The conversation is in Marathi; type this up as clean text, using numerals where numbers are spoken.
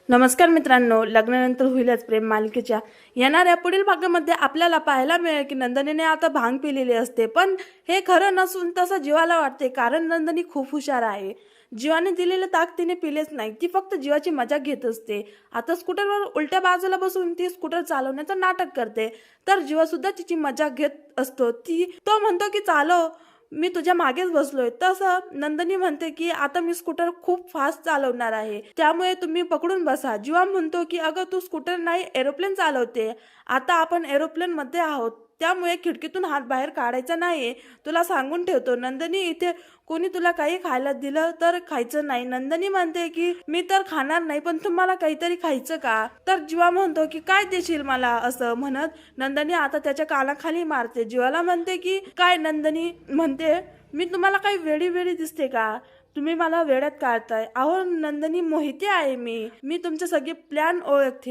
नमस्कार मित्रांनो, लग्नानंतर होईलच प्रेम मालिकेच्या येणाऱ्या पुढील भागामध्ये आपल्याला पाहायला मिळेल की नंदनीने आता भांग पिलेली असते, पण हे खरं नसून तसं जीवाला वाटते, कारण नंदनी खूप हुशार आहे. जीवाने दिलेले ताक तिने पिलेच नाही, ती फक्त जीवाची मजा घेत असते. आता स्कूटरवर उलट्या बाजूला बसून ती स्कूटर चालवण्याचं नाटक करते, तर जीवा सुद्धा तिची मजा घेत असतो. तो म्हणतो की चालव, मी तुझ्या मागेच बसलोय. तसं नंदनी म्हणते की आता मी स्कूटर खूप फास्ट चालवणार आहे, त्यामुळे तुम्ही पकडून बसा. जीवा म्हणतो की अगं तू स्कूटर नाही, एरोप्लेन चालवते. आता आपण एरोप्लेन मध्ये आहोत, त्यामुळे खिडकीतून हात बाहेर काढायचा नाहीये, तुला सांगून ठेवतो. नंदनी, इथे कोणी तुला काही खायला दिलं तर खायचं नाही. नंदनी म्हणते की मी तर खाणार नाही, पण तुम्हाला काहीतरी खायचं का? तर जीवा म्हणतो की काय देशील मला, असं म्हणत नंदनी आता त्याच्या कानाखाली मारते. जीवाला म्हणते की काय? नंदनी म्हणते मी तुम्हाला काही वेडी वेडी दिसते का? तुम्ही मला वेड्यात काढताय. अहो नंदनी, मोहिते आहे मी तुमचे सगळे प्लॅन ओळखते.